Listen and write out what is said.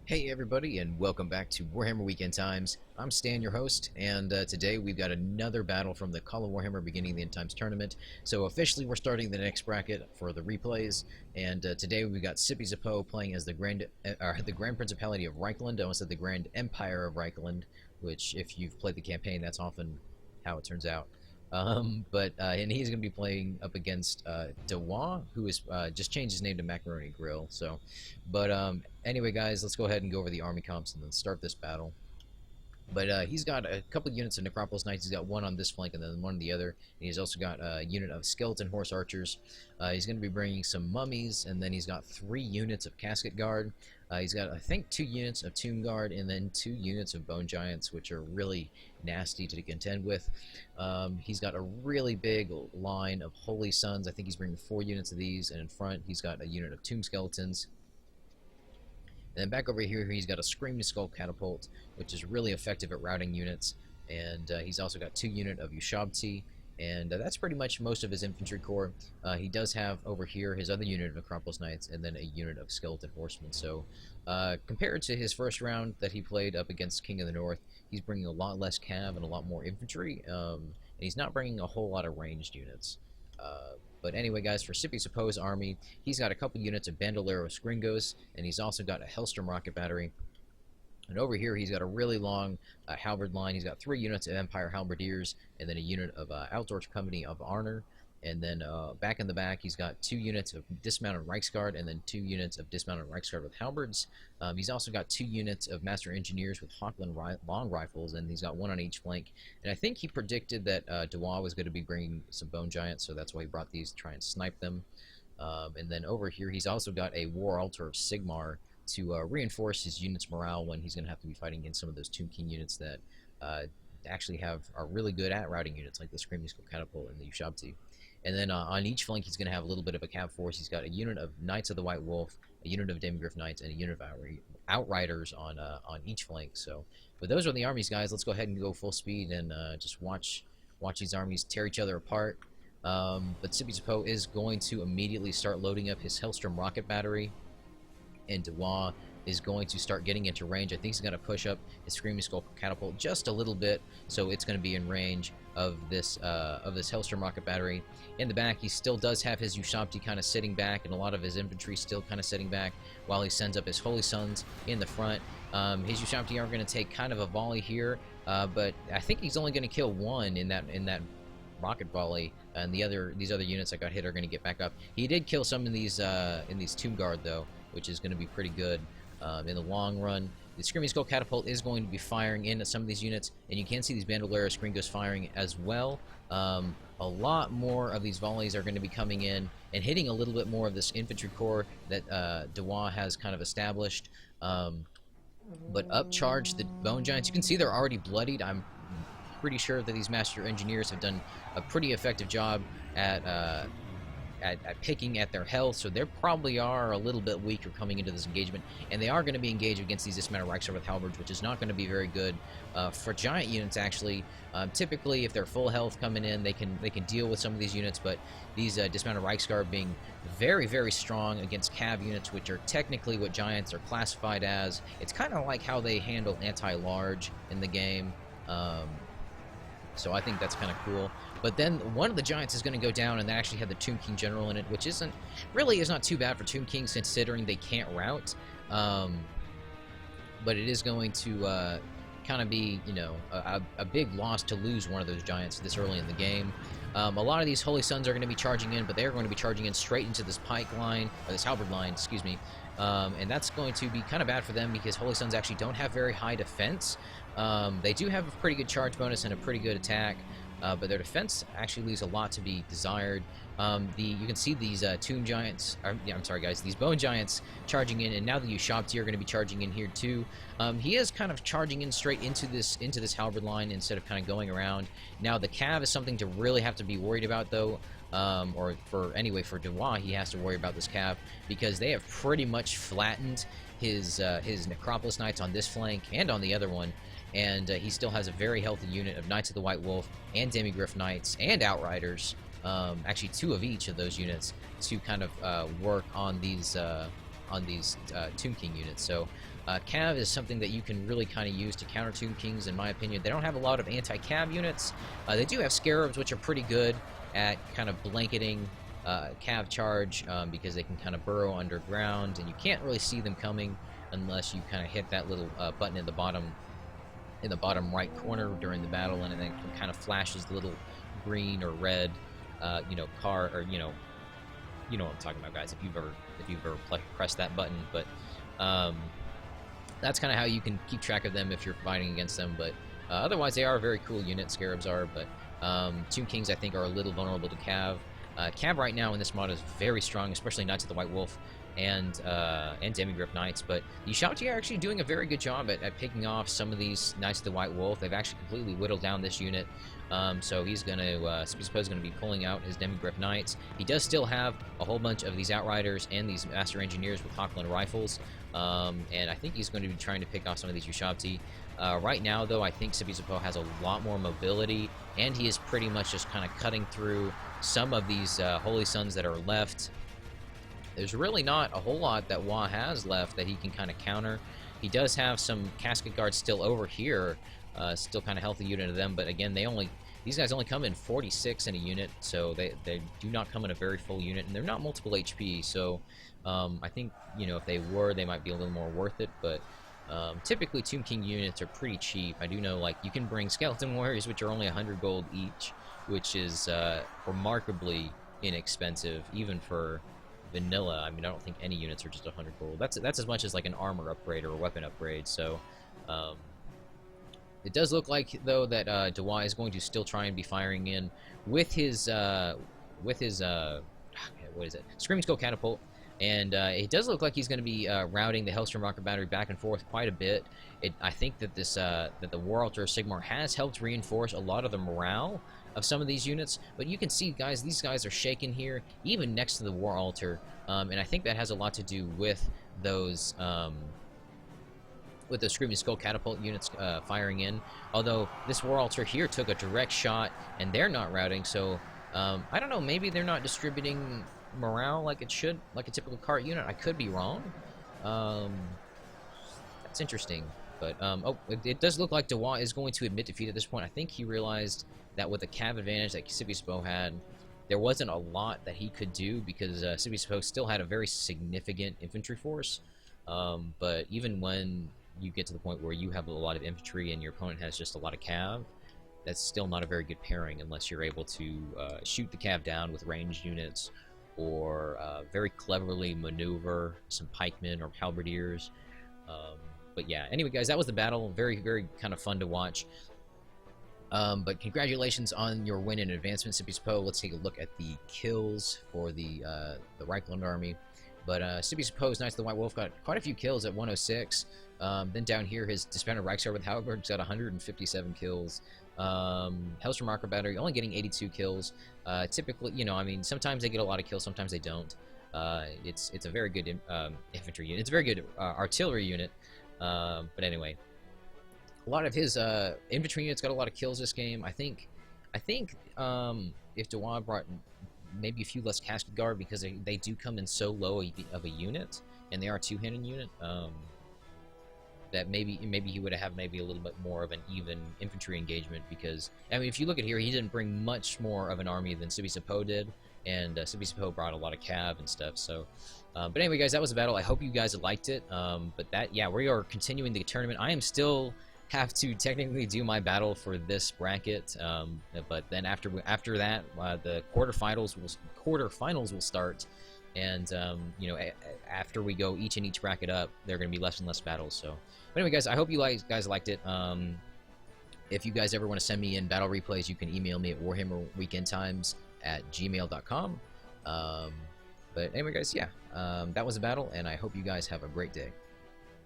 Hey everybody, and welcome back to Warhammer Weekend Times. I'm Stan, your host, and today we've got another battle from the Call of Warhammer Beginning of the End Times tournament. So officially we're starting the next bracket for the replays, and today we've got SipiSapo playing as the Grand Principality of Reikland. I almost said the Grand Empire of Reikland, which if you've played the campaign, that's often how it turns out. And he's going to be playing up against DaWaagh, who has just changed his name to Macaroni Grill. Anyway, guys, let's go ahead and go over the army comps and then start this battle. But he's got a couple units of Necropolis Knights. He's got one on this flank and then one on the other. And he's also got a unit of Skeleton Horse Archers. He's going to be bringing some Mummies, and then he's got 3 units of Casket Guard. He's got, I think, 2 units of Tomb Guard, and then 2 units of Bone Giants, which are really nasty to contend with. He's got a really big line of Holy Sons. I think he's bringing 4 units of these, and in front he's got a unit of Tomb Skeletons. And then back over here, he's got a Screaming Skull Catapult, which is really effective at routing units. And he's also got 2 units of Ushabti, and that's pretty much most of his infantry corps. He does have over here his other unit of Necropolis Knights, and then a unit of Skeleton Horsemen. So compared to his first round that he played up against King of the North, he's bringing a lot less cav and a lot more infantry, and he's not bringing a whole lot of ranged units. But anyway, guys, for SipiSapo's army, he's got a couple units of Bandoleros Gringos, and he's also got a Hellstorm rocket battery. And over here, he's got a really long halberd line. He's got 3 units of Empire Halberdiers, and then a unit of Outdoor Company of Arnor. And then back in the back, he's got 2 units of Dismounted Reiksguard, and then 2 units of Dismounted Reiksguard with halberds. He's also got 2 units of Master Engineers with Hochland long rifles, and he's got 1 on each flank. And I think he predicted that DaWaagh was going to be bringing some Bone Giants, so that's why he brought these to try and snipe them. And then over here, he's also got a War Altar of Sigmar to reinforce his unit's morale when he's going to have to be fighting against some of those Tomb King units that actually are really good at routing units, like the Screaming Skull Catapult and the Ushabti. And then on each flank, he's going to have a little bit of a cav force. He's got a unit of Knights of the White Wolf, a unit of Demigryph Knights, and a unit of Outriders on each flank. So, but those are the armies, guys. Let's go ahead and go full speed and just watch these armies tear each other apart. But SipiSapo is going to immediately start loading up his Hellstorm rocket battery, and DaWaagh is going to start getting into range. I think he's going to push up his Screaming Skull Catapult just a little bit, so it's going to be in range of this Hellstorm rocket battery. In the back, he still does have his Ushabti kind of sitting back, and a lot of his infantry still kind of sitting back while he sends up his Holy Sons in the front. His Ushabti are going to take kind of a volley here, but I think he's only going to kill 1 in that rocket volley, and these other units that got hit are going to get back up. He did kill some in these Tomb Guard though, which is going to be pretty good in the long run. The Screaming Skull Catapult is going to be firing into some of these units, and you can see these Bandoleros Gringos firing as well. A lot more of these volleys are going to be coming in and hitting a little bit more of this infantry corps that DaWaagh has kind of established. But upcharge the Bone Giants. You can see they're already bloodied. I'm pretty sure that these Master Engineers have done a pretty effective job at picking at their health, so they probably are a little bit weaker coming into this engagement, and they are going to be engaged against these Dismounted Reiksguard with halberds, which is not going to be very good for giant units. Actually, typically if they're full health coming in, they can deal with some of these units, but these Dismounted Reiksguard being very, very strong against cav units, which are technically what giants are classified as. It's kind of like how they handle anti-large in the game. So I think that's kind of cool. But then one of the giants is going to go down, and they actually had the Tomb King General in it, which is not too bad for Tomb Kings considering they can't route. But it is going to kind of be, you know, a big loss to lose one of those giants this early in the game. A lot of these Holy Sons are going to be charging in, but they're going to be charging in straight into this pike line, or this halberd line, excuse me. And that's going to be kind of bad for them because Holy Sons actually don't have very high defense. They do have a pretty good charge bonus and a pretty good attack, but their defense actually leaves a lot to be desired. You can see these Tomb Giants, I'm sorry guys, these Bone Giants charging in, and now the Ushabti are going to be charging in here too. He is kind of charging in straight into this halberd line instead of kind of going around. Now the cav is something to really have to be worried about though. Or for DaWaagh, he has to worry about this cav because they have pretty much flattened his Necropolis Knights on this flank and on the other one, and he still has a very healthy unit of Knights of the White Wolf and Demigryph Knights and Outriders, actually 2 of each of those units, to kind of work on these Tomb King units. So Cav is something that you can really kind of use to counter Tomb Kings, in my opinion. They don't have a lot of anti-Cav units. They do have Scarabs, which are pretty good at kind of blanketing Cav charge because they can kind of burrow underground, and you can't really see them coming unless you kind of hit that little button in the bottom right corner during the battle, and then it kind of flashes the little green or red, car, or you know what I'm talking about, guys. If you've ever pressed that button, but that's kind of how you can keep track of them if you're fighting against them. But otherwise, they are a very cool unit. Scarabs are, but Tomb Kings I think are a little vulnerable to Cav. Cav right now in this mod is very strong, especially Knights of the White Wolf and Demigryph Knights. But the Ushabti are actually doing a very good job at picking off some of these Knights of the White Wolf. They've actually completely whittled down this unit. So he's going to, SipiSapo is going to be pulling out his Demigryph Knights. He does still have a whole bunch of these Outriders and these Master Engineers with Hochland rifles. And I think he's going to be trying to pick off some of these Ushabti. Right now, though, I think SipiSapo has a lot more mobility, and he is pretty much just kind of cutting through some of these Holy Sons that are left. There's really not a whole lot that DaWaagh has left that he can kind of counter. He does have some Casket Guards still over here, still kind of healthy unit of them, but again, these guys only come in 46 in a unit, so they do not come in a very full unit, and they're not multiple HP, so I think, if they were, they might be a little more worth it, but typically Tomb King units are pretty cheap. I do know, like, you can bring Skeleton Warriors, which are only 100 gold each, which is remarkably inexpensive, even for vanilla. I mean, I don't think any units are just 100 gold. That's as much as like an armor upgrade or a weapon upgrade. So it does look like, though, that DaWaagh is going to still try and be firing in with his what is it, Screaming Skull Catapult, and it does look like he's going to be routing the Hellstrom Rocket Battery back and forth quite a bit. I think that that the War Altar of Sigmar has helped reinforce a lot of the morale of some of these units, but you can see, guys, these guys are shaken here, even next to the War Altar, and I think that has a lot to do with those Screaming Skull Catapult units firing in, although this War Altar here took a direct shot, and they're not routing, so I don't know, maybe they're not distributing morale like it should, like a typical cart unit. I could be wrong. That's interesting, but it does look like DaWaagh is going to admit defeat at this point. I think he realized that with the Cav advantage that SipiSapo had, there wasn't a lot that he could do, because SipiSapo still had a very significant infantry force, but even when you get to the point where you have a lot of infantry and your opponent has just a lot of Cav, that's still not a very good pairing unless you're able to shoot the Cav down with ranged units, or very cleverly maneuver some pikemen or halberdiers. But yeah, anyway, guys, that was the battle. Very, very kind of fun to watch. But congratulations on your win and advancement, SipiSapo. Let's take a look at the kills for the Reikland army. But SipiSapo's Knights of the White Wolf got quite a few kills at 106. Then down here, his Disbanded Reichsguard with Halberds got 157 kills. Hellstrom Rocket Battery only getting 82 kills. Typically, I mean, sometimes they get a lot of kills, sometimes they don't. It's a very good infantry unit. It's a very good artillery unit. But anyway, a lot of his infantry units got a lot of kills this game. I think if DaWaagh brought maybe a few less Casket Guard, because they do come in so low of a unit, and they are a two-handed unit, that maybe he would have maybe a little bit more of an even infantry engagement, because, I mean, if you look at here, he didn't bring much more of an army than SipiSapo did, and SipiSapo brought a lot of Cav and stuff, so... but anyway, guys, that was the battle. I hope you guys liked it, but yeah, we are continuing the tournament. I am still have to technically do my battle for this bracket, but then after that, the quarterfinals will start, and after we go each bracket up, there are going to be less and less battles. So, but anyway, guys, I hope you guys liked it. If you guys ever want to send me in battle replays, you can email me at warhammerweekendtimes@gmail.com. But anyway, guys, yeah, that was a battle, and I hope you guys have a great day.